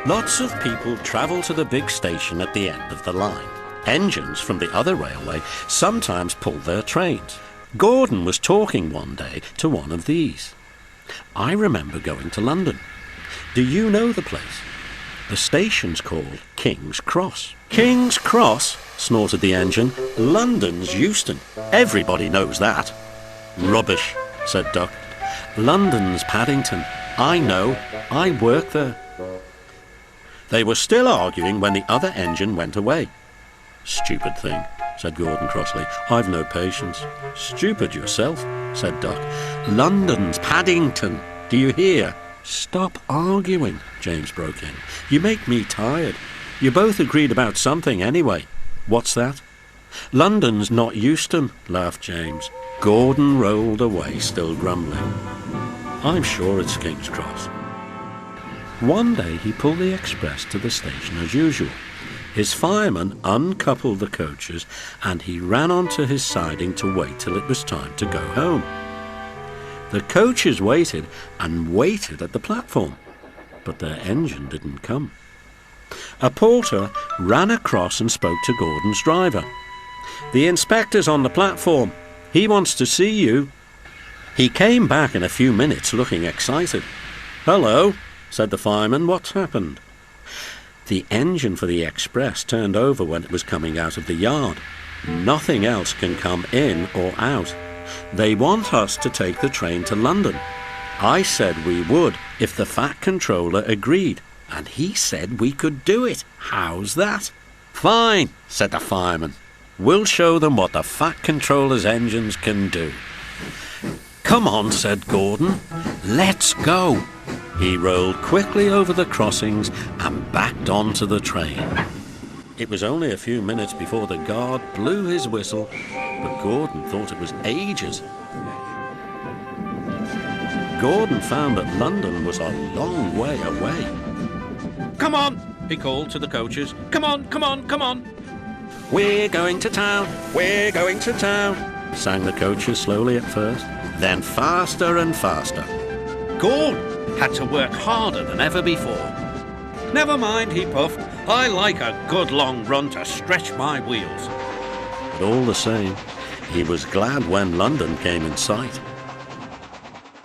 Lots of people travel to the big station at the end of the line. Engines from the other railway sometimes pull their trains. Gordon was talking one day to one of these. I remember going to London. Do you know the place? The station's called King's Cross. King's Cross? Snorted the engine. London's Euston. Everybody knows that. Rubbish, said Duck. London's Paddington. I know. I work there. They were still arguing when the other engine went away. Stupid thing, said Gordon crossly. I've no patience. Stupid yourself, said Duck. London's Paddington. Do you hear? Stop arguing, James broke in. You make me tired. You both agreed about something anyway. What's that? London's not Euston, laughed James. Gordon rolled away, still grumbling. I'm sure it's King's Cross. One day he pulled the express to the station as usual. His fireman uncoupled the coaches and he ran onto his siding to wait till it was time to go home. The coaches waited and waited at the platform, but their engine didn't come. A porter ran across and spoke to Gordon's driver. The inspector's on the platform. He wants to see you. He came back in a few minutes looking excited. Hello, said the fireman. What's happened? The engine for the express turned over when it was coming out of the yard. Nothing else can come in or out. They want us to take the train to London. I said we would if the Fat Controller agreed, and he said we could do it. How's that? Fine, said the fireman. We'll show them what the Fat Controller's engines can do. Come on, said Gordon. Let's go. He rolled quickly over the crossings and backed onto the train. It was only a few minutes before the guard blew his whistle, but Gordon thought it was ages. Gordon found that London was a long way away. Come on, he called to the coaches. Come on, come on, come on. We're going to town, we're going to town, sang the coaches slowly at first, then faster and faster. Gordon had to work harder than ever before. Never mind, he puffed. I like a good long run to stretch my wheels. But all the same, he was glad when London came in sight.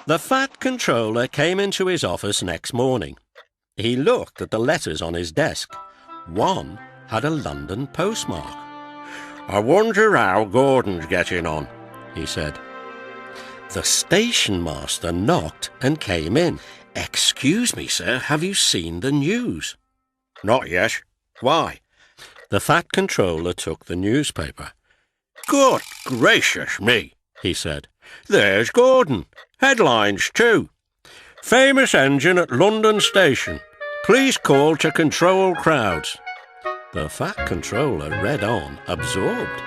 The Fat Controller came into his office next morning. He looked at the letters on his desk. One had a London postmark. I wonder how Gordon's getting on, he said. The station master knocked and came in. Excuse me, sir, have you seen the news? Not yet. Why? The Fat Controller took the newspaper. Good gracious me, he said. There's Gordon. Headlines too. Famous engine at London Station. Please call to control crowds. The Fat Controller read on, absorbed.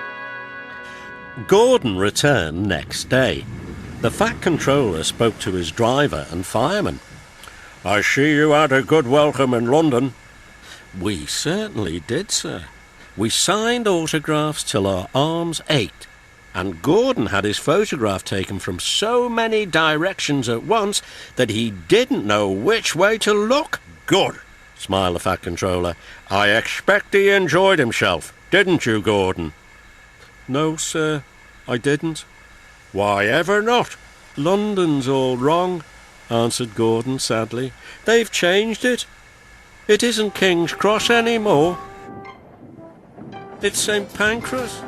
Gordon returned next day. The Fat Controller spoke to his driver and fireman. I see you had a good welcome in London. We certainly did, sir. We signed autographs till our arms ached, and Gordon had his photograph taken from so many directions at once that he didn't know which way to look. Good, smiled the Fat Controller. I expect he enjoyed himself, didn't you, Gordon? No, sir, I didn't. Why ever not? London's all wrong, answered Gordon sadly. They've changed it. It isn't King's Cross anymore. It's St. Pancras.